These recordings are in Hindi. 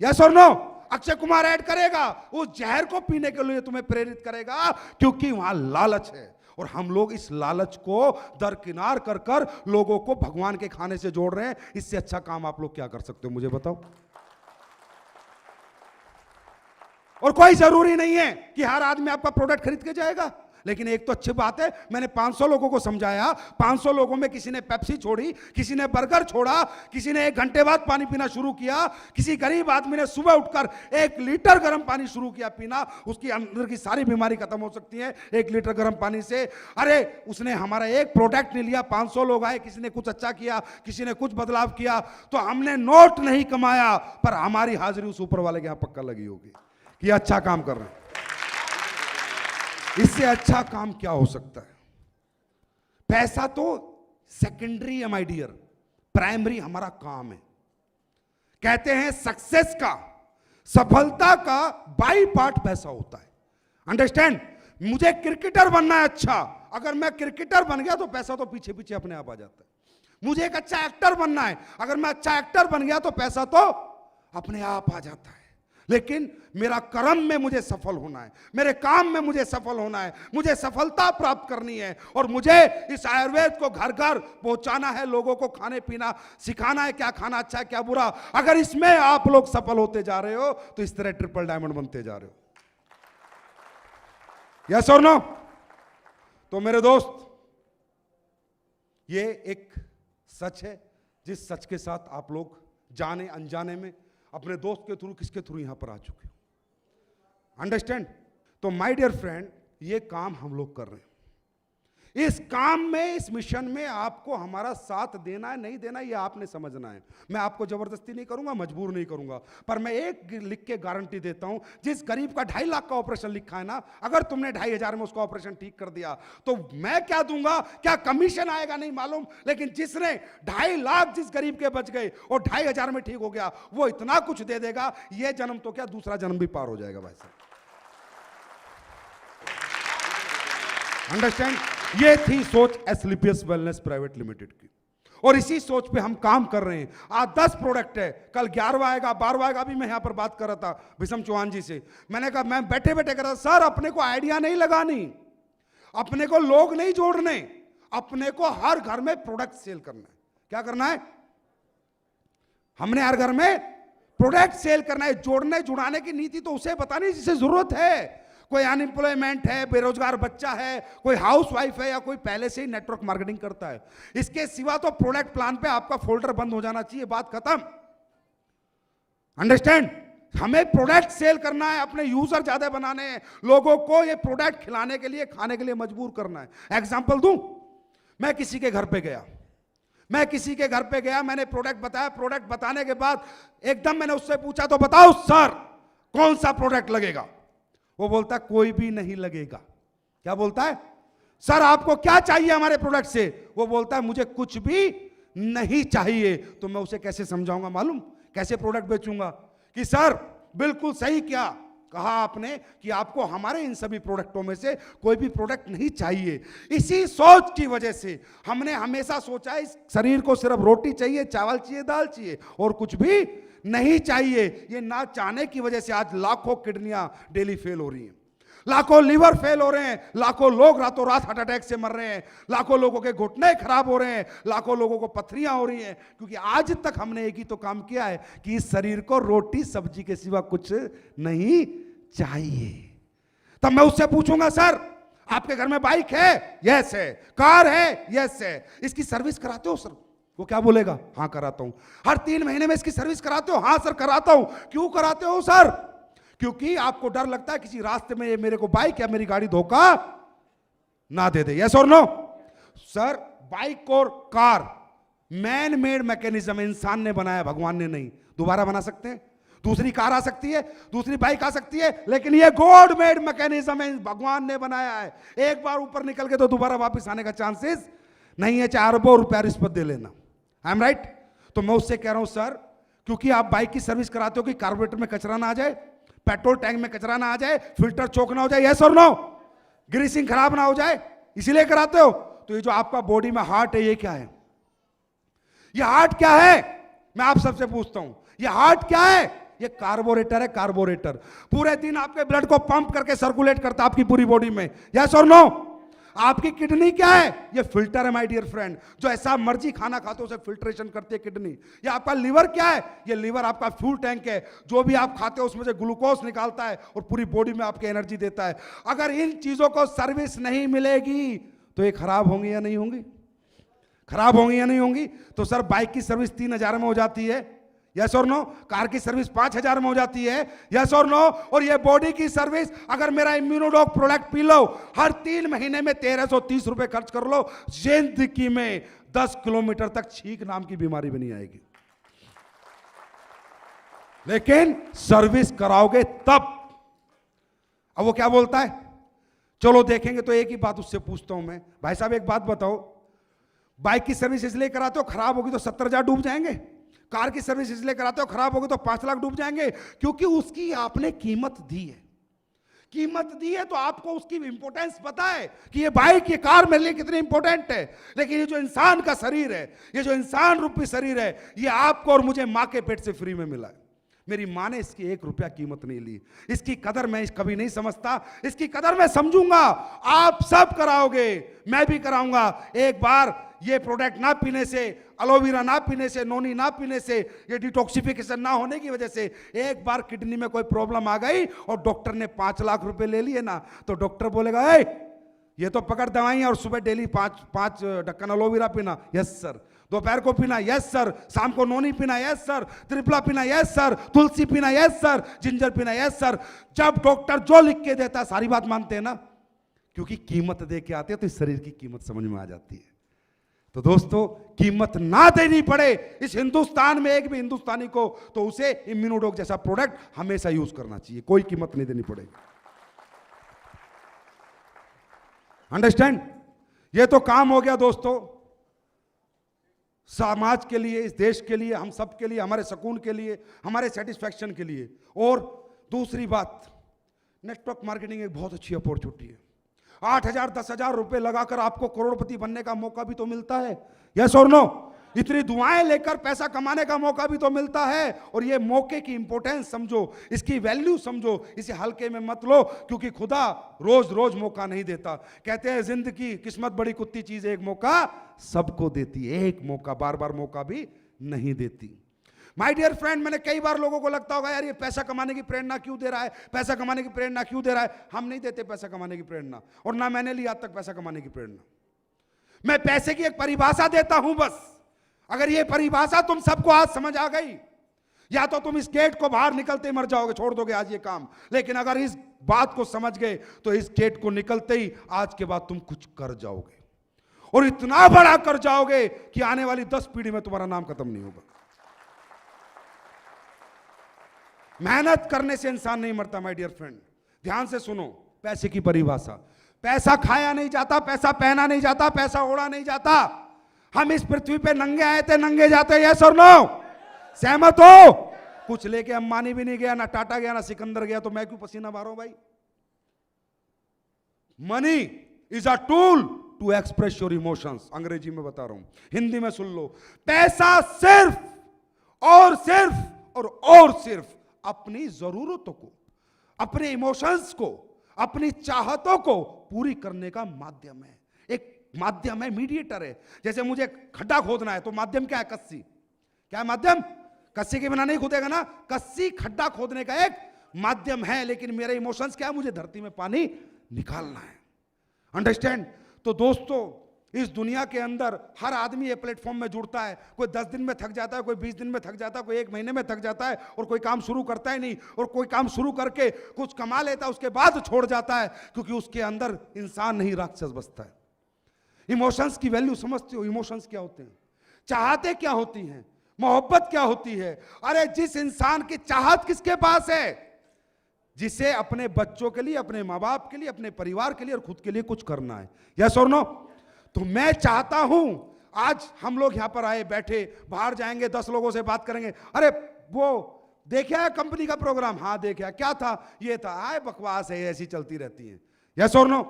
यस और नो? अक्षय कुमार ऐड करेगा, उस जहर को पीने के लिए तुम्हें प्रेरित करेगा, क्योंकि वहां लालच है। और हम लोग इस लालच को दरकिनार कर कर लोगों को भगवान के खाने से जोड़ रहे हैं। इससे अच्छा काम आप लोग क्या कर सकते हो, मुझे बताओ। और कोई जरूरी नहीं है कि हर आदमी आपका प्रोडक्ट खरीद के जाएगा, लेकिन एक तो अच्छी बात है, मैंने 500 लोगों को समझाया। 500 लोगों में किसी ने पेप्सी छोड़ी, किसी ने बर्गर छोड़ा, किसी ने 1 घंटे बाद पानी पीना शुरू किया, किसी गरीब आदमी ने सुबह उठकर 1 लीटर गर्म पानी शुरू किया पीना। उसकी अंदर की सारी बीमारी खत्म हो सकती है 1 लीटर गर्म पानी से। अरे उसने हमारा एक प्रोडक्ट नहीं लिया, 500 लोग आए, किसी ने कुछ अच्छा किया, किसी ने कुछ बदलाव किया, तो हमने नोट नहीं कमाया, पर हमारी हाजिरी उस ऊपर वाले के यहां पक्का लगी होगी कि अच्छा काम कर रहे हैं। इससे अच्छा काम क्या हो सकता है? पैसा तो सेकेंडरी है माय डियर, प्राइमरी हमारा काम है। कहते हैं सक्सेस का, सफलता का बाई पार्ट पैसा होता है। अंडरस्टैंड? मुझे क्रिकेटर बनना है, अच्छा, अगर मैं क्रिकेटर बन गया तो पैसा तो पीछे पीछे अपने आप आ जाता है। मुझे एक अच्छा एक्टर बनना है, अगर मैं अच्छा एक्टर बन गया तो पैसा तो अपने आप आ जाता है। लेकिन मेरा कर्म में मुझे सफल होना है, मेरे काम में मुझे सफल होना है, मुझे सफलता प्राप्त करनी है, और मुझे इस आयुर्वेद को घर घर पहुंचाना है, लोगों को खाने पीना सिखाना है, क्या खाना अच्छा है क्या बुरा। अगर इसमें आप लोग सफल होते जा रहे हो तो इस तरह ट्रिपल डायमंड बनते जा रहे हो। यस और नो? तो मेरे दोस्त, ये एक सच है जिस सच के साथ आप लोग जाने अनजाने में अपने दोस्त के थ्रू, किसके थ्रू यहां पर आ चुके हो। अंडरस्टैंड? तो माय डियर फ्रेंड, ये काम हम लोग कर रहे हैं। इस काम में, इस मिशन में आपको हमारा साथ देना है नहीं देना, ये आपने समझना है। मैं आपको जबरदस्ती नहीं करूंगा, मजबूर नहीं करूंगा, पर मैं एक लिख के गारंटी देता हूं, जिस गरीब का 2.5 लाख का ऑपरेशन लिखा है ना, अगर तुमने 2,500 में उसका ऑपरेशन ठीक कर दिया तो मैं क्या दूंगा, क्या कमीशन आएगा नहीं मालूम, लेकिन जिसने 2.5 लाख जिस गरीब के बच गए और 2,500 में ठीक हो गया, वो इतना कुछ दे देगा, ये जन्म तो क्या दूसरा जन्म भी पार हो जाएगा भाई साहब। अंडरस्टैंड? ये थी सोच एस्क्लेपियस वेलनेस प्राइवेट लिमिटेड की, और इसी सोच पे हम काम कर रहे हैं। आज 10 प्रोडक्ट है, कल 11वां आएगा, 12वां आएगा। अभी मैं यहां पर बात कर रहा था विषम चौहान जी से, मैंने कहा, मैं बैठे बैठे कर रहा था, सर अपने को आइडिया नहीं लगानी, अपने को लोग नहीं जोड़ने, अपने को हर घर में प्रोडक्ट सेल करना है। क्या करना है? हमने हर घर में प्रोडक्ट सेल करना है। जोड़ने जुड़ाने की नीति तो उसे बतानी जिसे जरूरत है। कोई अनएम्प्लॉयमेंट है, बेरोजगार बच्चा है, कोई हाउसवाइफ है, या कोई पहले से ही नेटवर्क मार्केटिंग करता है। इसके सिवा तो प्रोडक्ट प्लान पे आपका फोल्डर बंद हो जाना चाहिए, बात खत्म। अंडरस्टैंड? हमें प्रोडक्ट सेल करना है, अपने यूजर ज्यादा बनाने हैं, लोगों को ये प्रोडक्ट खिलाने के लिए, खाने के लिए मजबूर करना है। एग्जांपल दूं, मैं किसी के घर पे गया, मैंने प्रोडक्ट बताया। प्रोडक्ट बताने के बाद एकदम मैंने उससे पूछा, तो बताओ सर कौन सा प्रोडक्ट लगेगा? वो बोलता है कोई भी नहीं लगेगा। क्या बोलता है? सर आपको क्या चाहिए हमारे प्रोडक्ट से? वो बोलता है मुझे कुछ भी नहीं चाहिए। तो मैं उसे कैसे समझाऊंगा मालूम, कैसे प्रोडक्ट बेचूंगा कि सर बिल्कुल सही क्या कहा आपने कि आपको हमारे इन सभी प्रोडक्टों में से कोई भी प्रोडक्ट नहीं चाहिए। इसी सोच की वजह से हमने हमेशा सोचा है इस शरीर को सिर्फ रोटी चाहिए, चावल चाहिए, दाल चाहिए, और कुछ भी नहीं चाहिए। ये ना चाहने की वजह से आज लाखों किडनियां डेली फेल हो रही हैं, लाखों लीवर फेल हो रहे हैं, लाखों लोग रातों रात हार्ट अटैक से मर रहे हैं, लाखों लोगों के घुटने खराब हो रहे हैं, लाखों लोगों को पथरियां हो रही हैं, क्योंकि आज तक हमने एक ही तो काम किया है कि इस शरीर को रोटी सब्जी के सिवा कुछ नहीं चाहिए। तब मैं उससे पूछूंगा सर आपके घर में बाइक है? यस है। कार है? यस है। इसकी सर्विस कराते हो सर? वो क्या बोलेगा? हाँ कराता हूं। हर 3 महीने में इसकी सर्विस कराते हो? हाँ सर कराता हूं। क्यों कराते हो सर? क्योंकि आपको डर लगता है किसी रास्ते में मेरे को बाइक या मेरी गाड़ी धोखा ना दे दे। यस और नो? सर बाइक और कार मैन मेड मैकेनिज्म, इंसान ने बनाया, भगवान ने नहीं। दोबारा बना सकते हैं, दूसरी कार आ सकती है, दूसरी बाइक आ सकती है, लेकिन ये गॉड मेड मैकेनिज्म है, भगवान ने बनाया है। एक बार ऊपर निकल के तो दोबारा वापस आने का चांसेस नहीं है, चाहे अरबों रुपया रिश्वत दे लेना। I am right? तो मैं उससे कह रहा हूं सर क्योंकि आप बाइक की सर्विस कराते हो कि कार्बोरेटर में कचरा ना आ जाए, पेट्रोल टैंक में कचरा ना आ जाए, फिल्टर चोक ना हो जाए, यस और नो, ग्रीसिंग खराब ना हो जाए, इसीलिए कराते हो। तो ये जो आपका बॉडी में हार्ट है, ये क्या है? ये हार्ट क्या है? मैं आप सबसे पूछता हूं, ये हार्ट क्या है? ये कार्बोरेटर है, कार्बोरेटर। पूरे दिन आपके ब्लड को पंप करके सर्कुलेट करता है आपकी पूरी बॉडी में। यस और नो? आपकी किडनी क्या है? ये फिल्टर है माय डियर फ्रेंड, जो ऐसा मर्जी खाना खाते हो उसे फिल्ट्रेशन करती है किडनी। ये आपका लीवर क्या है? ये लीवर आपका फ्यूल टैंक है, जो भी आप खाते हो उसमें से ग्लूकोज निकालता है और पूरी बॉडी में आपकी एनर्जी देता है। अगर इन चीजों को सर्विस नहीं मिलेगी तो ये खराब होंगी या नहीं होंगी? खराब होंगी या नहीं होंगी? तो सर बाइक की सर्विस 3,000 में हो जाती है, यस और नो? कार की सर्विस 5,000 में हो जाती है, यस और नो? और ये बॉडी की सर्विस, अगर मेरा इम्यूनोडॉक प्रोडक्ट पी लो, हर 3 महीने में 1,330 रुपए खर्च कर लो, जिंदगी में 10 किलोमीटर तक छींक नाम की बीमारी भी नहीं आएगी। लेकिन सर्विस कराओगे तब। अब वो क्या बोलता है, चलो देखेंगे। तो एक ही बात उससे पूछता हूं मैं, भाई साहब एक बात बताओ, बाइक की सर्विस इसलिए कराते हो खराब होगी तो 70,000 डूब जाएंगे, कार की सर्विस इसलिए कराते हो खराब होगी तो 5 लाख डूब जाएंगे, क्योंकि उसकी आपने कीमत दी है। कीमत दी है तो आपको उसकी इंपॉर्टेंस पता है कि ये बाइक, ये कार मेरे लिए कितनी इंपॉर्टेंट है। लेकिन ये जो इंसान का शरीर है, ये जो इंसान रूपी शरीर है, ये आपको और मुझे मां के पेट से फ्री में मिला है। मेरी मां ने इसकी 1 रुपया कीमत नहीं ली। इसकी कदर मैं कभी नहीं समझता, इसकी कदर मैं समझूंगा। आप सब कराओगे, मैं भी कराऊंगा। एक बार ये प्रोडक्ट ना पीने से, एलोवेरा ना पीने से, नोनी ना पीने से, ये डिटॉक्सिफिकेशन ना होने की वजह से एक बार किडनी में कोई प्रॉब्लम आ गई और डॉक्टर ने 5 लाख रुपए ले लिए ना, तो डॉक्टर बोलेगा ए ये तो पकड़ दवाइयां और सुबह डेली 5 ढक्कन एलोवेरा पीना, यस सर। दोपहर को पीना, यस सर। शाम को नोनी पीना, यस सर। त्रिफला पीना, यस सर। तुलसी पीना, यस सर। जिंजर पीना, यस सर। जब डॉक्टर जो लिख के देता है सारी बात मानते हैं ना, क्योंकि कीमत दे के आते हैं तो इस शरीर की कीमत समझ में आ जाती है। तो दोस्तों कीमत ना देनी पड़े इस हिंदुस्तान में एक भी हिंदुस्तानी को, तो उसे इम्यूनोडॉक जैसा प्रोडक्ट हमेशा यूज करना चाहिए, कोई कीमत नहीं देनी पड़ेगी। अंडरस्टैंड? ये तो काम हो गया दोस्तों समाज के लिए, इस देश के लिए, हम सब के लिए, हमारे सुकून के लिए, हमारे सेटिस्फैक्शन के लिए। और दूसरी बात, नेटवर्क मार्केटिंग एक बहुत अच्छी अपॉर्चुनिटी है। 8,000 10,000 रुपए लगाकर आपको करोड़पति बनने का मौका भी तो मिलता है, यस और नो? इतनी दुआएं लेकर पैसा कमाने का मौका भी तो मिलता है। और ये मौके की इंपॉर्टेंस समझो, इसकी वैल्यू समझो, इसे हल्के में मत लो, क्योंकि खुदा रोज रोज मौका नहीं देता। कहते हैं जिंदगी किस्मत बड़ी कुत्ती चीज है, एक मौका सबको देती है, एक मौका, बार बार मौका भी नहीं देती। माय डियर फ्रेंड, मैंने कई बार लोगों को लगता होगा यार ये पैसा कमाने की प्रेरणा क्यों दे रहा है, पैसा कमाने की प्रेरणा क्यों दे रहा है। हम नहीं देते पैसा कमाने की प्रेरणा, और ना मैंने ली आज तक पैसा कमाने की प्रेरणा। मैं पैसे की एक परिभाषा देता हूं बस। अगर ये परिभाषा तुम सबको आज समझ आ गई, या तो तुम इस गेट को बाहर निकलते ही मर जाओगे, छोड़ दोगे आज ये काम। लेकिन अगर इस बात को समझ गए तो इस गेट को निकलते ही आज के बाद तुम कुछ कर जाओगे, और इतना बड़ा कर जाओगे कि आने वाली 10 पीढ़ी में तुम्हारा नाम खत्म नहीं होगा। मेहनत करने से इंसान नहीं मरता माय डियर फ्रेंड। ध्यान से सुनो पैसे की परिभाषा। पैसा खाया नहीं जाता, पैसा पहना नहीं जाता, पैसा ओढ़ा नहीं जाता। हम इस पृथ्वी पे नंगे आए थे, नंगे जाते हैं, यस और नो? सहमत हो? कुछ लेके अंबानी भी नहीं गया, ना टाटा गया, ना सिकंदर गया, तो मैं क्यों पसीना मारूं भाई? Money is a tool to express your emotions. अंग्रेजी में बता रहा हूं, हिंदी में सुन लो। पैसा सिर्फ और सिर्फ अपनी जरूरतों को, अपने इमोशंस को, अपनी चाहतों को पूरी करने का माध्यम है। एक माध्यम है, मीडिएटर है। जैसे मुझे खड्डा खोदना है तो माध्यम क्या है? कस्सी। क्या है माध्यम? कस्सी के बिना नहीं खोदेगा ना। कस्सी खड्डा खोदने का एक माध्यम है, लेकिन मेरे इमोशंस क्या है? मुझे धरती में पानी निकालना है। अंडरस्टैंड? तो दोस्तों इस दुनिया के अंदर हर आदमी ये प्लेटफॉर्म में जुड़ता है। कोई 10 दिन में थक जाता है, कोई 20 दिन में थक जाता है, कोई 1 महीने में थक जाता है, और कोई काम शुरू करता ही नहीं, और कोई काम शुरू करके कुछ कमा लेता है, उसके बाद छोड़ जाता है, क्योंकि उसके अंदर इंसान नहीं राक्षस बसता है। इमोशंस की वैल्यू समझते हो? इमोशंस क्या होते हैं? चाहते क्या होती हैं? मोहब्बत क्या होती है? अरे जिस इंसान की चाहत किसके पास है? जिसे अपने बच्चों के लिए, अपने माँ बाप के लिए, अपने परिवार के लिए और खुद के लिए कुछ करना है, यस और नो? तो मैं चाहता हूं आज हम लोग यहां पर आए, बैठे, बाहर जाएंगे, 10 लोगों से बात करेंगे। अरे वो देखा है कंपनी का प्रोग्राम? हाँ देखा। क्या था? ये था। आए बकवास है, ऐसी चलती रहती है, यस और नो?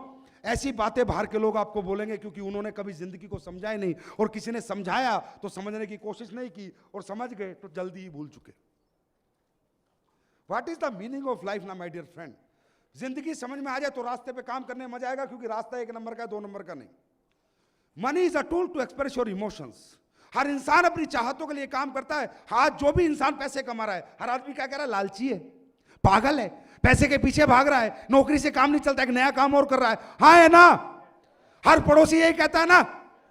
ऐसी बातें बाहर के लोग आपको बोलेंगे, क्योंकि उन्होंने कभी जिंदगी को समझा ही नहीं, और किसी ने समझाया तो समझने की कोशिश नहीं की, और समझ गए तो जल्दी ही भूल चुके। What is the meaning of life ना माय डियर फ्रेंड? जिंदगी समझ में आ जाए तो रास्ते पे काम करने में मजा आएगा, क्योंकि रास्ता 1 नंबर का है, 2 नंबर का नहीं। Money is a tool to express your emotions. हर इंसान अपनी चाहतों के लिए काम करता है। आज जो भी इंसान पैसे कमा रहा है, हर आदमी क्या कह रहा है? लालची है, पागल है, पैसे के पीछे भाग रहा है, नौकरी से काम नहीं चलता, एक नया काम और कर रहा है। हाँ है ना? हर पड़ोसी यही कहता है ना?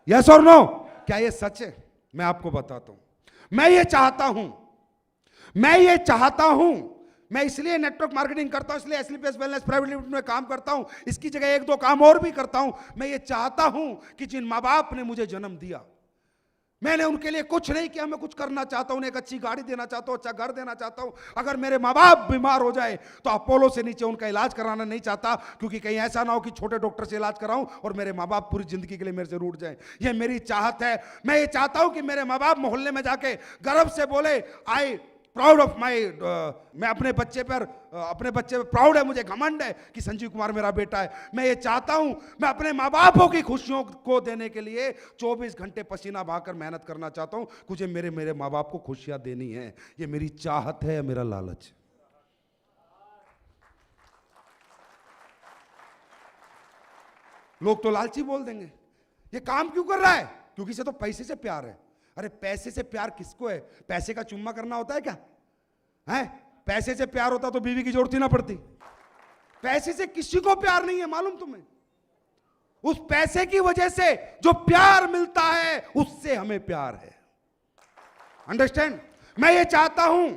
यस और नो? क्या ये सच है? मैं आपको बताता हूं। मैं ये चाहता हूं, मैं इसलिए नेटवर्क मार्केटिंग करता हूं, इसलिए एसलीपीएस वेलनेस प्राइवेट लिमिटेड में काम करता हूं, इसकी जगह 1-2 काम और भी करता हूं। मैं ये चाहता हूं कि जिन माँ बाप ने मुझे जन्म दिया, मैंने उनके लिए कुछ नहीं किया, मैं कुछ करना चाहता हूं, उन्हें एक अच्छी गाड़ी देना चाहता हूं, अच्छा घर देना चाहता हूं। अगर मेरे माँ बाप बीमार हो जाए तो अपोलो से नीचे उनका इलाज कराना नहीं चाहता, क्योंकि कहीं ऐसा ना हो कि छोटे डॉक्टर से इलाज कराऊं और मेरे माँ बाप पूरी जिंदगी के लिए मेरे से रूठ जाए। ये मेरी चाहत है। मैं ये चाहता हूं कि मेरे माँ बाप मोहल्ले में जाके गर्व से बोले, आई प्राउड ऑफ माई, मैं अपने बच्चे पर प्राउड है, मुझे घमंड है कि संजीव कुमार मेरा बेटा है। मैं ये चाहता हूं, मैं अपने माँ बापों की खुशियों को देने के लिए 24 घंटे पसीना बहाकर मेहनत करना चाहता हूं। मुझे मेरे माँ बाप को खुशियां देनी है। ये मेरी चाहत है, मेरा लालच। लोग तो लालची बोल देंगे, ये काम क्यों कर रहा है? क्योंकि इसे तो पैसे से प्यार है। अरे पैसे से प्यार किसको है? पैसे का चुम्मा करना होता है क्या? है? पैसे से प्यार होता तो बीवी की जरूरत ही ना पड़ती। पैसे से किसी को प्यार नहीं है, मालूम तुम्हें? उस पैसे की वजह से जो प्यार मिलता है, उससे हमें प्यार है। अंडरस्टैंड? मैं ये चाहता हूं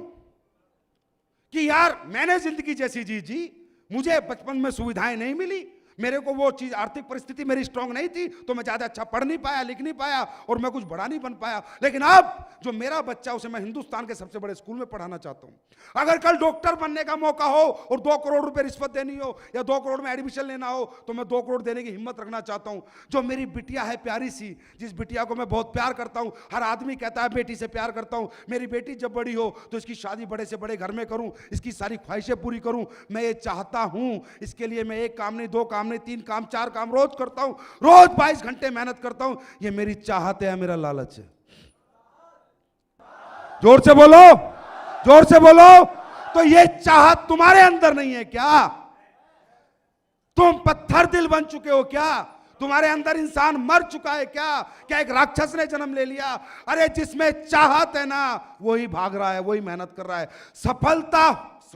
कि यार मैंने जिंदगी जैसी जी, मुझे बचपन में सुविधाएं नहीं मिली, मेरे को वो चीज, आर्थिक परिस्थिति मेरी स्ट्रांग नहीं थी, तो मैं ज्यादा अच्छा पढ़ नहीं पाया, लिख नहीं पाया, और मैं कुछ बड़ा नहीं बन पाया। लेकिन अब जो मेरा बच्चा, उसे मैं हिंदुस्तान के सबसे बड़े स्कूल में पढ़ाना चाहता हूं। अगर कल डॉक्टर बनने का मौका हो और 2 करोड़ रुपए रिश्वत देनी हो, या 2 करोड़ में एडमिशन लेना हो, तो मैं 2 करोड़ देने की हिम्मत रखना चाहता हूं। जो मेरी बिटिया है प्यारी सी, जिस बिटिया को मैं बहुत प्यार करता हूं, हर आदमी कहता है बेटी से प्यार करता हूं, मेरी बेटी जब बड़ी हो तो इसकी शादी बड़े से बड़े घर में करूं, इसकी सारी ख्वाहिशें पूरी करूं। मैं ये चाहता हूं। इसके लिए मैं 1 काम नहीं, 2 काम नहीं, 3 काम, 4 काम रोज करता हूं, रोज 22 घंटे मेहनत करता हूं। ये मेरी चाहत है, मेरा लालच है। जोर से बोलो, जोर से बोलो। तो ये चाहत तुम्हारे अंदर नहीं है क्या? तुम पत्थर दिल बन चुके हो क्या? तुम्हारे अंदर इंसान मर चुका है क्या? क्या एक राक्षस ने जन्म ले लिया? अरे जिसमें चाहत है ना, वही भाग रहा है, वही मेहनत कर रहा है। सफलता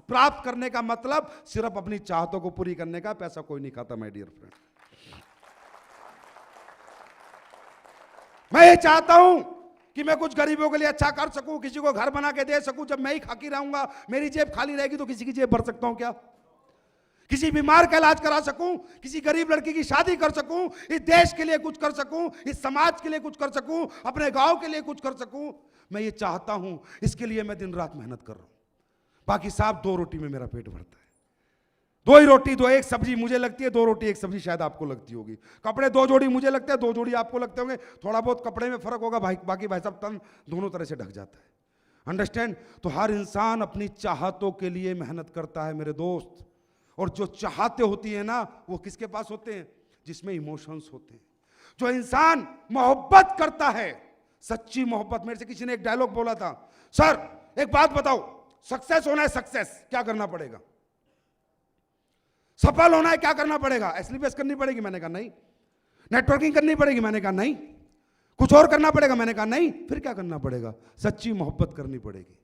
प्राप्त करने का मतलब सिर्फ अपनी चाहतों को पूरी करने का। पैसा कोई नहीं खाता माय डियर फ्रेंड। मैं ये चाहता हूं कि मैं कुछ गरीबों के लिए अच्छा कर सकूं, किसी को घर बना के दे सकूं। जब मैं ही खाकी रहूंगा, मेरी जेब खाली रहेगी, तो किसी की जेब भर सकता हूं क्या? किसी बीमार का इलाज करा सकूं, किसी गरीब लड़की की शादी कर सकूं, इस देश के लिए कुछ कर सकूं, इस समाज के लिए कुछ कर सकूं, अपने गांव के लिए कुछ कर सकूं। मैं ये चाहता हूं, इसके लिए मैं दिन रात मेहनत कर रहा हूं। बाकी साहब 2 रोटी में मेरा पेट भरता है। 2 ही रोटी, 2 एक सब्जी मुझे लगती है, 2 रोटी 1 सब्जी शायद आपको लगती होगी। कपड़े 2 जोड़ी मुझे लगते हैं, 2 जोड़ी आपको लगते होंगे। थोड़ा बहुत कपड़े में फर्क होगा, बाकी भाई साहब तन दोनों तरह से ढक जाता है। अंडरस्टैंड? तो हर इंसान अपनी चाहतों के लिए मेहनत करता है मेरे दोस्त। और जो चाहते होती है ना, वो किसके पास होते हैं? जिसमें इमोशंस होते हैं। जो इंसान मोहब्बत करता है, सच्ची मोहब्बत। मेरे से किसी ने एक डायलॉग बोला था, सर एक बात बताओ, सक्सेस होना है, सक्सेस क्या करना पड़ेगा? सफल होना है, क्या करना पड़ेगा? एसलीपीएस करनी पड़ेगी? मैंने कहा नहीं। नेटवर्किंग करनी पड़ेगी? मैंने कहा नहीं। कुछ और करना पड़ेगा? मैंने कहा नहीं। फिर क्या करना पड़ेगा? सच्ची मोहब्बत करनी पड़ेगी,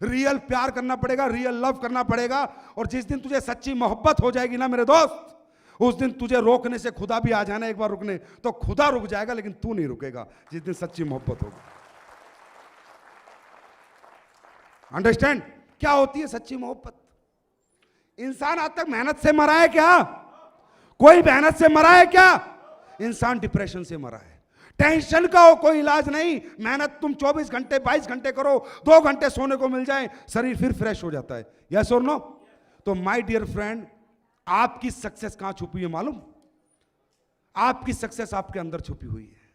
रियल प्यार करना पड़ेगा, रियल लव करना पड़ेगा। और जिस दिन तुझे सच्ची मोहब्बत हो जाएगी ना मेरे दोस्त, उस दिन तुझे रोकने से खुदा भी आ जाना एक बार रुकने, तो खुदा रुक जाएगा, लेकिन तू नहीं रुकेगा जिस दिन सच्ची मोहब्बत होगी। अंडरस्टैंड? क्या होती है सच्ची मोहब्बत? इंसान आज तक मेहनत से मरा है क्या? कोई मेहनत से मरा है क्या? इंसान डिप्रेशन से मरा है। टेंशन का हो कोई इलाज नहीं। मेहनत तुम 24 घंटे 22 घंटे करो, 2 घंटे सोने को मिल जाए, शरीर फिर फ्रेश हो जाता है। यस और नो? तो माय डियर फ्रेंड, आपकी सक्सेस कहां छुपी है मालूम? आपकी सक्सेस आपके अंदर छुपी हुई है।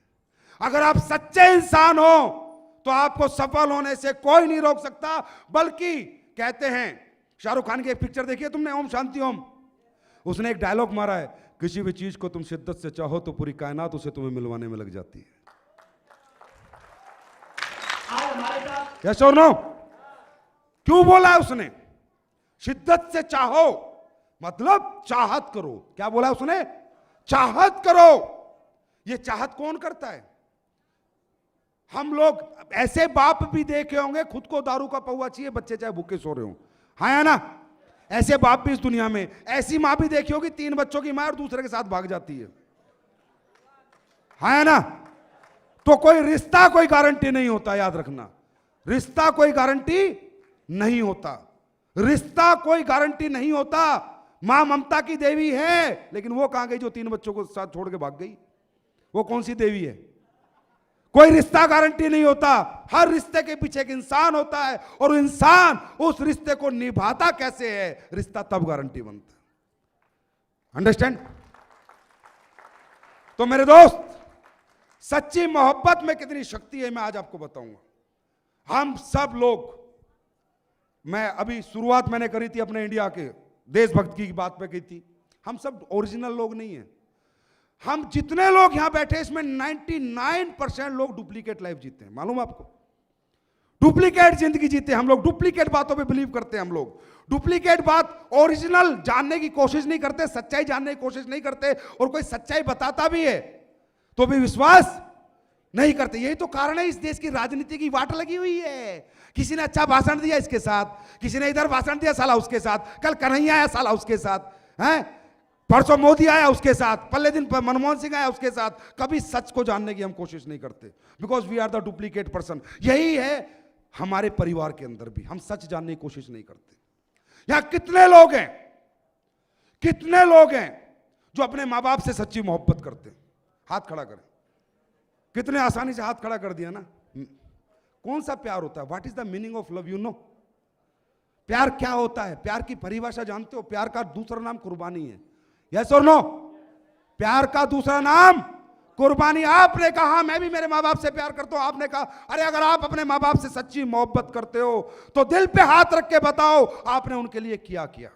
अगर आप सच्चे इंसान हो तो आपको सफल होने से कोई नहीं रोक सकता। बल्कि कहते हैं, शाहरुख खान की एक पिक्चर देखी है तुमने, ओम शांति ओम? उसने एक डायलॉग मारा है, किसी भी चीज को तुम शिद्दत से चाहो तो पूरी कायनात उसे तुम्हें मिलवाने में लग जाती है। यस और नो? क्यों बोला है उसने? शिद्दत से चाहो मतलब चाहत करो। क्या बोला उसने? चाहत करो। ये चाहत कौन करता है? हम लोग ऐसे बाप भी देखे होंगे, खुद को दारू का पौवा चाहिए, बच्चे चाहे भूखे सो रहे हो, हाँ या ना? ऐसे बाप भी इस दुनिया में। ऐसी मां भी देखी होगी, 3 बच्चों की मां और दूसरे के साथ भाग जाती है, हाँ या ना? तो कोई रिश्ता कोई गारंटी नहीं होता, याद रखना। रिश्ता कोई गारंटी नहीं होता। रिश्ता कोई गारंटी नहीं होता। मां ममता की देवी है, लेकिन वो कहां गई जो 3 बच्चों को साथ छोड़ के भाग गई? वो कौन सी देवी है? कोई रिश्ता गारंटी नहीं होता। हर रिश्ते के पीछे एक इंसान होता है, और इंसान उस रिश्ते को निभाता कैसे है, रिश्ता तब गारंटी बनता है। अंडरस्टैंड? तो मेरे दोस्त, सच्ची मोहब्बत में कितनी शक्ति है, मैं आज आपको बताऊंगा। हम सब लोग, मैं अभी शुरुआत मैंने करी थी अपने इंडिया के देशभक्ति की बात पे की थी। हम सब ओरिजिनल लोग नहीं हैं। हम जितने लोग यहां बैठे, इसमें 99% लोग डुप्लीकेट लाइफ जीते हैं। मालूम आपको? डुप्लीकेट जिंदगी जीते हम लोग। डुप्लीकेट बातों पे बिलीव करते हैं हम लोग। डुप्लीकेट बात, ओरिजिनल जानने की कोशिश नहीं करते, सच्चाई जानने की कोशिश नहीं करते, और कोई सच्चाई बताता भी है तो भी विश्वास नहीं करते। यही तो कारण है इस देश की राजनीति की वाट लगी हुई है। किसी ने अच्छा भाषण दिया इसके साथ, किसी ने इधर भाषण दिया साला उसके साथ, कल कन्हैया आया साला उसके साथ, हैं? परसों मोदी आया उसके साथ, पहले दिन मनमोहन सिंह आया उसके साथ। कभी सच को जानने की हम कोशिश नहीं करते, because we are the duplicate person. यही है हमारे परिवार के अंदर भी, हम सच जानने की कोशिश नहीं करते। यहां कितने लोग हैं, कितने लोग हैं जो अपने मां बाप से सच्ची मोहब्बत करते हैं? हाथ खड़ा करें। कितने आसानी से हाथ खड़ा कर दिया ना। कौन सा प्यार होता है? What is the meaning of love? You know प्यार क्या होता है? प्यार की परिभाषा जानते हो? प्यार का दूसरा नाम कुर्बानी है। यस और नो? प्यार का दूसरा नाम कुर्बानी। आपने कहा मैं भी मेरे मां बाप से प्यार करता हूं, आपने कहा अरे अगर आप अपने मां बाप से सच्ची मोहब्बत करते हो तो दिल पे हाथ रख के बताओ आपने उनके लिए क्या किया,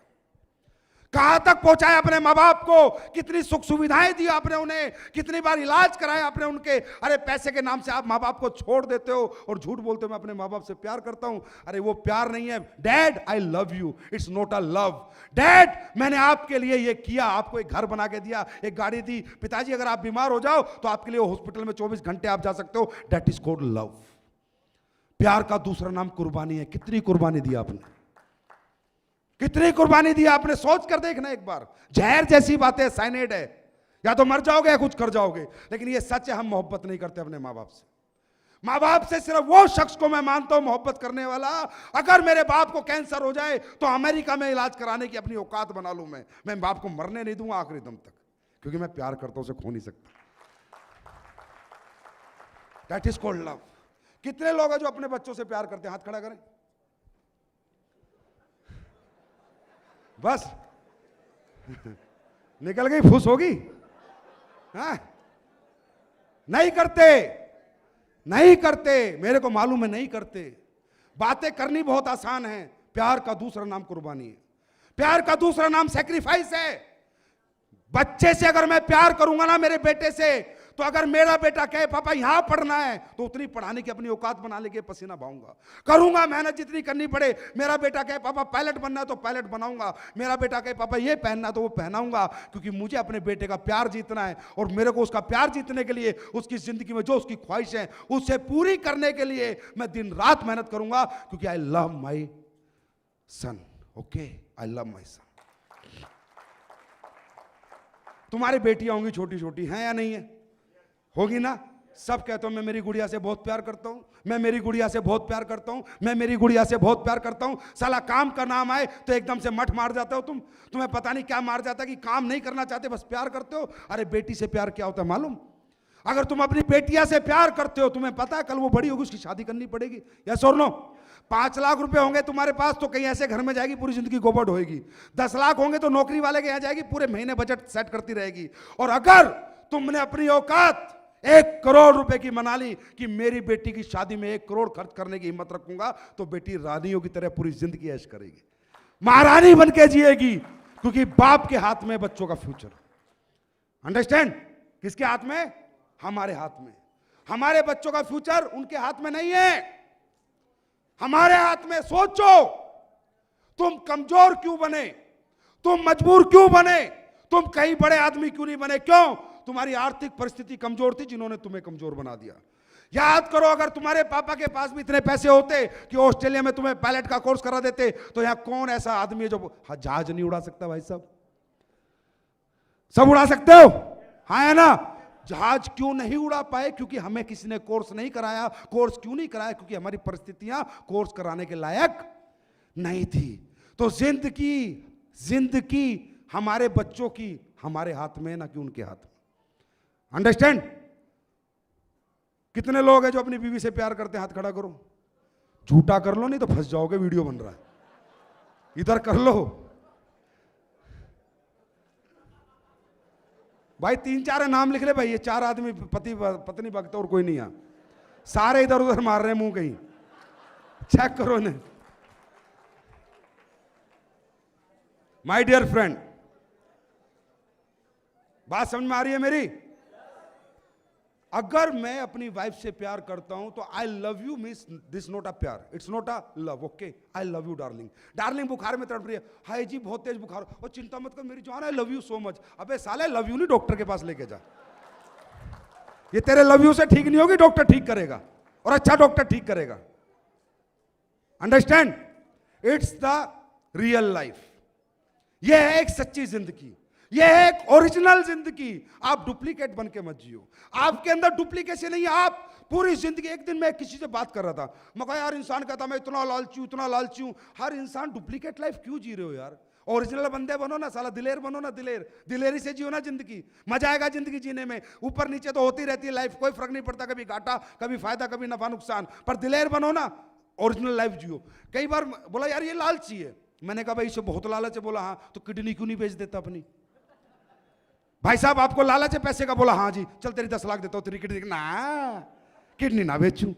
कहां तक पहुंचाया अपने मां बाप को, कितनी सुख सुविधाएं दी आपने उन्हें, कितनी बार इलाज कराया आपने उनके। अरे पैसे के नाम से आप मां बाप को छोड़ देते हो और झूठ बोलते हो मैं अपने मां बाप से प्यार करता हूं। अरे वो प्यार नहीं है। Dad I love you, it's not a love. Dad मैंने आपके लिए ये किया, आपको एक घर बना के दिया, एक गाड़ी दी। पिताजी अगर आप बीमार हो जाओ तो आपके लिए हॉस्पिटल में 24 घंटे आप जा सकते हो। That is called love. प्यार का दूसरा नाम कुर्बानी है। कितनी कुर्बानी दी आपने, कितनी कुर्बानी दी आपने, सोच कर देखना एक बार। जहर जैसी बातें, साइनेड है, या तो मर जाओगे या कुछ कर जाओगे। लेकिन ये सच है, हम मोहब्बत नहीं करते अपने मां बाप से। मां बाप से सिर्फ वो शख्स को मैं मानता हूं मोहब्बत करने वाला, अगर मेरे बाप को कैंसर हो जाए तो अमेरिका में इलाज कराने की अपनी औकात बना लूं। मैं बाप को मरने नहीं दूंगा आखिरी दम तक, क्योंकि मैं प्यार करता हूं, उसे खो नहीं सकता। That is called love. कितने लोग हैं जो अपने बच्चों से प्यार करते हैं? हाथ खड़ा करें। बस निकल गई, फुस होगी। हाँ? नहीं करते, नहीं करते, मेरे को मालूम है नहीं करते। बातें करनी बहुत आसान है। प्यार का दूसरा नाम कुर्बानी है। प्यार का दूसरा नाम सैक्रिफाइस है। बच्चे से अगर मैं प्यार करूंगा ना, मेरे बेटे से, तो अगर मेरा बेटा कहे पापा यहां पढ़ना है तो उतनी पढ़ाने की अपनी औकात बना लेके पसीना बहाऊंगा, करूंगा मेहनत जितनी करनी पड़े। मेरा बेटा कहे पापा पायलट बनना है तो पायलट बनाऊंगा, मेरा बेटा कहे पापा ये पहनना तो वो पहनाऊंगा, क्योंकि मुझे अपने बेटे का प्यार जीतना है। और मेरे को उसका प्यार जीतने के लिए, उसकी जिंदगी में जो उसकी ख्वाहिश है उसे पूरी करने के लिए मैं दिन रात मेहनत करूंगा, क्योंकि I love my son. Okay, I love my son. तुम्हारी बेटियां होंगी छोटी छोटी, हैं या नहीं है? होगी ना? सब कहते हो मैं मेरी गुड़िया से बहुत प्यार करता हूं, मैं मेरी गुड़िया से बहुत प्यार करता हूं, मैं मेरी गुड़िया से बहुत प्यार करता हूं। साला काम का नाम आए तो एकदम से मठ मार जाते हो तुम। तुम्हें पता नहीं क्या मार जाता है कि काम नहीं करना चाहते, बस प्यार करते हो। अरे बेटी से प्यार क्या होता है मालूम? अगर तुम अपनी बेटिया से प्यार करते हो, तुम्हें पता है कल वो बड़ी होगी, उसकी शादी करनी पड़ेगी। यस और नो? 5 लाख रुपए होंगे तुम्हारे पास तो कहीं ऐसे घर में जाएगी पूरी जिंदगी गोबड़ होएगी। 10 लाख होंगे तो नौकरी वाले के यहाँ जाएगी, पूरे महीने बजट सेट करती रहेगी। और अगर तुमने अपनी औकात 1 करोड़ रुपए की मना ली कि मेरी बेटी की शादी में 1 करोड़ खर्च करने की हिम्मत रखूंगा, तो बेटी रानियों की तरह पूरी जिंदगी ऐश करेगी, महारानी बन के जिएगी, क्योंकि बाप के हाथ में बच्चों का फ्यूचर। अंडरस्टैंड? किसके हाथ में? हमारे हाथ में। हमारे बच्चों का फ्यूचर उनके हाथ में नहीं है, हमारे हाथ में। सोचो, तुम कमजोर क्यों बने, तुम मजबूर क्यों बने, तुम कहीं बड़े आदमी क्यों नहीं बने? क्यों? तुम्हारी आर्थिक परिस्थिति कमजोर थी, जिन्होंने तुम्हें कमजोर बना दिया। याद करो, अगर तुम्हारे पापा के पास भी इतने पैसे होते कि ऑस्ट्रेलिया में तुम्हें पायलट का कोर्स करा देते, तो यहां कौन ऐसा आदमी है जो जहाज नहीं उड़ा सकता? भाई साहब, सब उड़ा सकते हो, हाँ है ना? जहाज क्यों नहीं उड़ा पाए? क्योंकि हमें किसी ने कोर्स नहीं कराया। कोर्स क्यों नहीं कराया? क्योंकि हमारी परिस्थितियां कोर्स कराने के लायक नहीं थी। तो जिंदगी हमारे बच्चों की हमारे हाथ में, ना कि उनके हाथ में। अंडरस्टैंड? कितने लोग हैं जो अपनी बीवी से प्यार करते हैं? हाथ खड़ा करो। झूठा कर लो, नहीं तो फंस जाओगे, वीडियो बन रहा है। इधर कर लो भाई, 3-4 नाम लिख ले भाई, ये 4 आदमी पति पत्नी भक्त और कोई नहीं है, सारे इधर उधर मार रहे हैं मुंह कहीं। चेक करो ने। माय डियर फ्रेंड, बात समझ में आ रही है मेरी? अगर मैं अपनी वाइफ से प्यार करता हूं तो I love you means this not a प्यार, it's not a love. Okay, I love you darling. Darling बुखार में तड़प रही है, हाय जी बहुत तेज बुखार, और चिंता मत कर मेरी जान, आई लव यू सो मच। अबे साले, लव यू नहीं डॉक्टर के पास लेके जा। ये तेरे लव यू से ठीक नहीं होगी, डॉक्टर ठीक करेगा, और अच्छा डॉक्टर ठीक करेगा। Understand? It's the real life. यह है एक सच्ची जिंदगी, यह है एक ओरिजिनल जिंदगी। आप डुप्लीकेट बन के मत जियो। आपके अंदर डुप्लीकेशन नहीं है। आप पूरी जिंदगी, एक दिन मैं किसी से बात कर रहा था, मैं कहा यार इंसान कहता मैं इतना लालची हूं, इतना लालची हूं। हर इंसान डुप्लीकेट लाइफ क्यों जी रहे हो यार? ओरिजिनल बंदे बनो ना साला, दिलेर बनो ना, दिलेरी से जियो ना जिंदगी। मजा आएगा जिंदगी जीने में। ऊपर नीचे तो होती रहती है लाइफ, कोई फर्क नहीं पड़ता, कभी घाटा कभी फायदा कभी नफा नुकसान, पर दिलेर बनो ना, ओरिजिनल लाइफ जियो। कई बार बोला यार ये लालची है, मैंने कहा भाई इसे बहुत लालच है। बोला हाँ, तो किडनी क्यों नहीं बेच देता अपनी? भाई साहब आपको लालच है पैसे का? बोला हाँ जी, चल तेरी 10 लाख देता हूं, तेरी किडनी ना, किडनी ना बेचूं।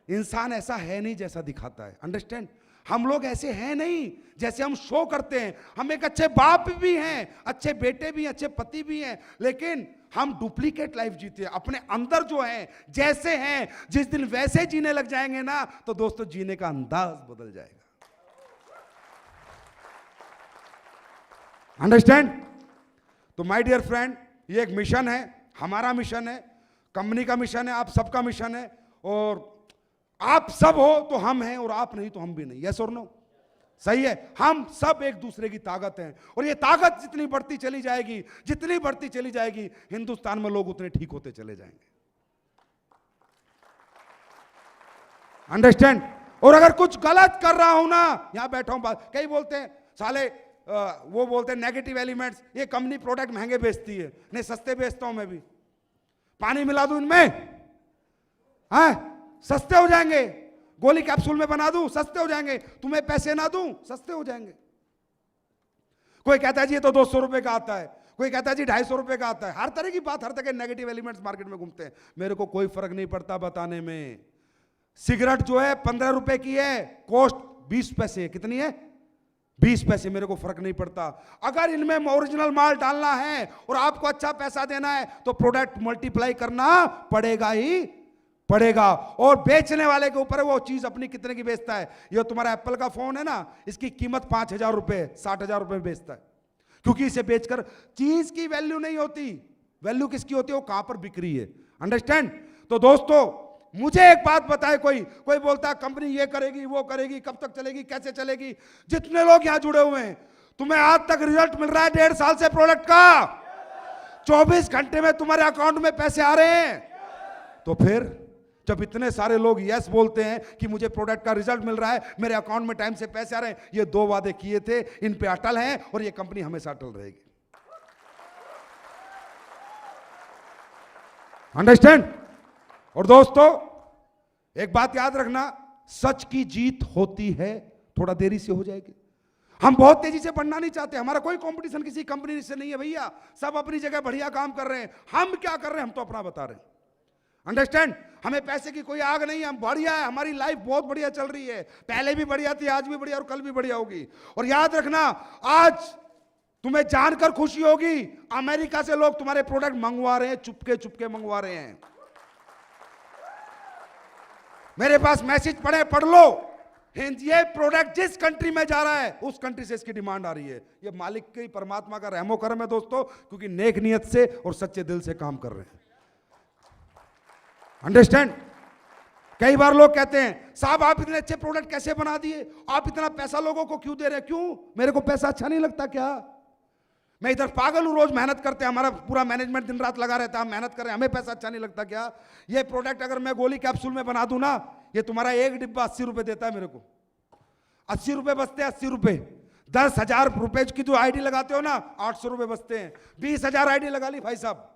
इंसान ऐसा है नहीं जैसा दिखाता है। अंडरस्टैंड? हम लोग ऐसे हैं नहीं जैसे हम शो करते हैं। हम एक अच्छे बाप भी हैं, अच्छे बेटे भी हैं, अच्छे पति भी हैं, लेकिन हम डुप्लीकेट लाइफ जीते हैं। अपने अंदर जो है जैसे हैं, जिस दिन वैसे जीने लग जाएंगे ना, तो दोस्तों जीने का अंदाज बदल जाएगा। अंडरस्टैंड? तो माय डियर फ्रेंड, ये एक मिशन है, हमारा मिशन है, कंपनी का मिशन है, आप सबका मिशन है। और आप सब हो तो हम हैं, और आप नहीं तो हम भी नहीं। यस और नो? सही है? हम सब एक दूसरे की ताकत हैं, और ये ताकत जितनी बढ़ती चली जाएगी, जितनी बढ़ती चली जाएगी, हिंदुस्तान में लोग उतने ठीक होते चले जाएंगे। अंडरस्टैंड? और अगर कुछ गलत कर रहा हूं ना, यहां बैठा हूं, कई बोलते हैं साले, वो बोलते हैं नेगेटिव एलिमेंट्स, ये कंपनी प्रोडक्ट महंगे बेचती है। नहीं, सस्ते बेचता हूं मैं भी। पानी मिला दूं इनमें, हाँ सस्ते हो जाएंगे। गोली कैप्सूल में बना दूं, सस्ते हो जाएंगे। तुम्हें पैसे ना दूं, सस्ते हो जाएंगे। कोई कहता है जी ये तो 200 रुपए का आता है, कोई कहता है जी 250 रुपए का आता है। हर तरह की बात, हर तरह के नेगेटिव एलिमेंट्स मार्केट में घूमते हैं। मेरे को कोई फर्क नहीं पड़ता बताने में। सिगरेट जो है 15 रुपए की है, कॉस्ट 20 पैसे। कितनी है? 20 पैसे। मेरे को फर्क नहीं पड़ता। अगर इनमें ओरिजिनल माल डालना है और आपको अच्छा पैसा देना है, तो प्रोडक्ट मल्टीप्लाई करना पड़ेगा ही पड़ेगा। और बेचने वाले के ऊपर है वो चीज अपनी कितने की बेचता है। ये तुम्हारा एप्पल का फोन है ना, इसकी कीमत 5,000 रुपए, 60,000 रुपए में बेचता है, क्योंकि इसे बेचकर चीज की वैल्यू नहीं होती। वैल्यू किसकी होती है? वो कहां पर बिक रही है। अंडरस्टैंड? तो दोस्तों मुझे एक बात बताए, कोई बोलता है कंपनी ये करेगी वो करेगी, कब तक चलेगी, कैसे चलेगी। जितने लोग यहां जुड़े हुए हैं, तुम्हें आज तक रिजल्ट मिल रहा है 1.5 साल से प्रोडक्ट का, 24 घंटे में तुम्हारे अकाउंट में पैसे आ रहे हैं। तो फिर जब इतने सारे लोग यस बोलते हैं कि मुझे प्रोडक्ट का रिजल्ट मिल रहा है, मेरे अकाउंट में टाइम से पैसे आ रहे हैं, ये 2 वादे किए थे, इन पे अटल हैं, और ये कंपनी हमेशा अटल रहेगी। अंडरस्टैंड? और दोस्तों एक बात याद रखना, सच की जीत होती है, थोड़ा देरी से हो जाएगी। हम बहुत तेजी से बढ़ना नहीं चाहते। हमारा कोई कंपटीशन किसी कंपनी से नहीं है भैया, सब अपनी जगह बढ़िया काम कर रहे हैं। हम क्या कर रहे हैं? हम तो अपना बता रहे हैं। अंडरस्टैंड? हमें पैसे की कोई आग नहीं है, हम बढ़िया है, हमारी लाइफ बहुत बढ़िया चल रही है। पहले भी बढ़िया थी, आज भी बढ़िया, और कल भी बढ़िया होगी। और याद रखना, आज तुम्हें जानकर खुशी होगी, अमेरिका से लोग तुम्हारे प्रोडक्ट मंगवा रहे हैं, चुपके चुपके मंगवा रहे हैं। मेरे पास मैसेज पढ़ लो, ये प्रोडक्ट जिस कंट्री में जा रहा है उस कंट्री से इसकी डिमांड आ रही है। ये मालिक की, परमात्मा का रहमो करम है दोस्तों, क्योंकि नेक नियत से और सच्चे दिल से काम कर रहे हैं। अंडरस्टैंड? कई बार लोग कहते हैं साहब आप इतने अच्छे प्रोडक्ट कैसे बना दिए, आप इतना पैसा लोगों को क्यों दे रहे हैं? क्यों? मेरे को पैसा अच्छा नहीं लगता क्या? मैं इधर पागल हूं, रोज मेहनत करते हैं, हमारा पूरा मैनेजमेंट दिन रात लगा रहता है, हम मेहनत कर रहे हैं, हमें पैसा अच्छा नहीं लगता क्या? ये प्रोडक्ट अगर मैं गोली कैप्सूल में बना दूं ना, ये तुम्हारा एक डिब्बा 80 रुपए देता है मेरे को। 80 रुपए बचते हैं, 80 रुपए। 10,000 रुपए की जो आईडी लगाते हो ना, 800 रुपए बचते हैं। 20,000 आईडी लगा ली भाई साहब,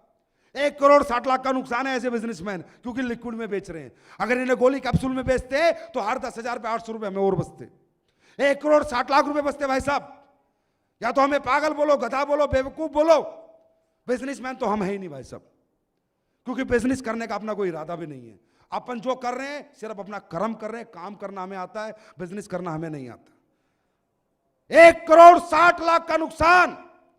1 करोड़ 60 लाख का नुकसान है ऐसे बिजनेसमैन, क्योंकि लिक्विड में बेच रहे हैं। अगर इन्हें गोली कैप्सूल में बेचते तो हर 10,000 पे 800 रुपए हमें और बचते, 1 करोड़ 60 लाख रुपए बचते भाई साहब। या तो हमें पागल बोलो, गधा बोलो, बेवकूफ बोलो, बिजनेसमैन तो हम है ही नहीं भाई साहब, क्योंकि बिजनेस करने का अपना कोई इरादा भी नहीं है। अपन जो कर रहे हैं सिर्फ अपना कर्म कर रहे हैं, काम करना हमें आता है, बिजनेस करना हमें नहीं आता। 1 करोड़ 60 लाख का नुकसान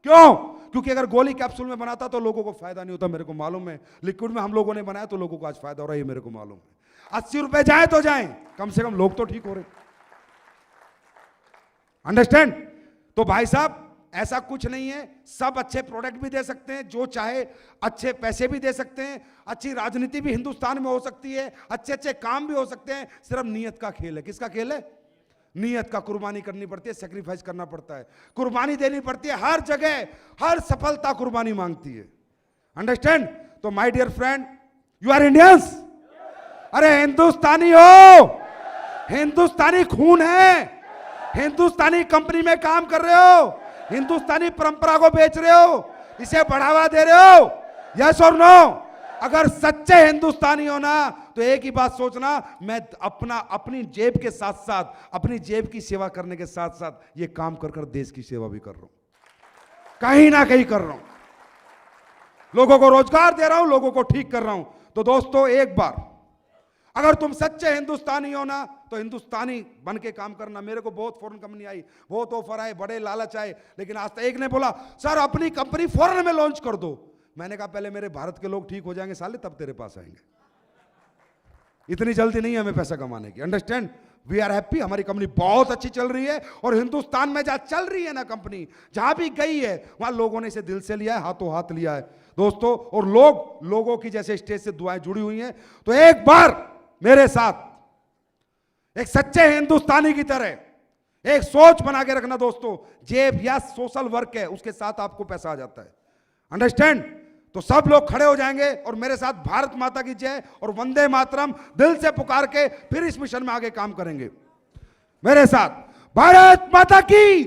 क्यों? क्योंकि अगर गोली कैप्सूल में बनाता तो लोगों को फायदा नहीं होता, मेरे को मालूम है। लिक्विड में हम लोगों ने बनाया तो लोगों को आज फायदा हो रहा है, मेरे को मालूम है। 80 रुपए जाए तो जाए, कम से कम लोग तो ठीक हो रहे। अंडरस्टैंड? तो भाई साहब ऐसा कुछ नहीं है, सब अच्छे प्रोडक्ट भी दे सकते हैं, जो चाहे अच्छे पैसे भी दे सकते हैं, अच्छी राजनीति भी हिंदुस्तान में हो सकती है, अच्छे अच्छे काम भी हो सकते हैं। सिर्फ नीयत का खेल है। किसका खेल है? नीयत का। कुर्बानी करनी पड़ती है, सेक्रीफाइस करना पड़ता है, कुर्बानी देनी पड़ती है। हर जगह हर सफलता कुर्बानी मांगती है। अंडरस्टैंड? तो my dear friend, you are Indians. अरे हिंदुस्तानी हो, हिंदुस्तानी खून है, हिंदुस्तानी कंपनी में काम कर रहे हो, हिंदुस्तानी परंपरा को बेच रहे हो, इसे बढ़ावा दे रहे हो। यस और नो? अगर सच्चे हिंदुस्तानी हो ना तो एक ही बात सोचना, मैं अपनी जेब के साथ साथ, अपनी जेब की सेवा करने के साथ साथ ये काम कर कर देश की सेवा भी कर रहा हूं, कहीं ना कहीं कर रहा हूं, लोगों को रोजगार दे रहा हूं, लोगों को ठीक कर रहा हूं। तो दोस्तों एक बार अगर तुम सच्चे हिंदुस्तानी हो ना तो हिंदुस्तानी बन के काम करना। मेरे को बहुत फॉरेन कंपनी आई, बहुत ऑफर आए, बड़े लालच आए, लेकिन आज तक एक ने बोला सर अपनी कंपनी फॉरेन में लॉन्च कर दो। मैंने कहा पहले मेरे भारत के लोग ठीक हो जाएंगे साले, तब तेरे पास आएंगे। इतनी जल्दी नहीं है हमें पैसा कमाने की। अंडरस्टैंड? वी आर हैप्पी, हमारी कंपनी बहुत अच्छी चल रही है, और हिंदुस्तान में जहां चल रही है ना कंपनी, जहां भी गई है वहां लोगों ने इसे दिल से लिया है, हाथों हाथ लिया है दोस्तों। और लोगों की जैसे स्टेज से दुआएं जुड़ी हुई हैं। तो एक बार मेरे साथ एक सच्चे हिंदुस्तानी की तरह एक सोच बना के रखना दोस्तों। जेब या सोशल वर्क है, उसके साथ आपको पैसा आ जाता है। अंडरस्टैंड? तो सब लोग खड़े हो जाएंगे और मेरे साथ भारत माता की जय और वंदे मातरम दिल से पुकार के फिर इस मिशन में आगे काम करेंगे। मेरे साथ भारत माता की,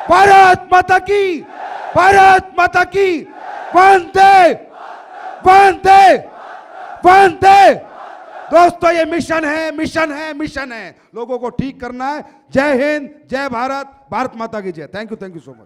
भारत माता की, भारत माता की, वंदे वंदे वंदे। दोस्तों ये मिशन है, मिशन है, मिशन है, लोगों को ठीक करना है। जय हिंद, जय भारत, भारत माता की जय। Thank you so much.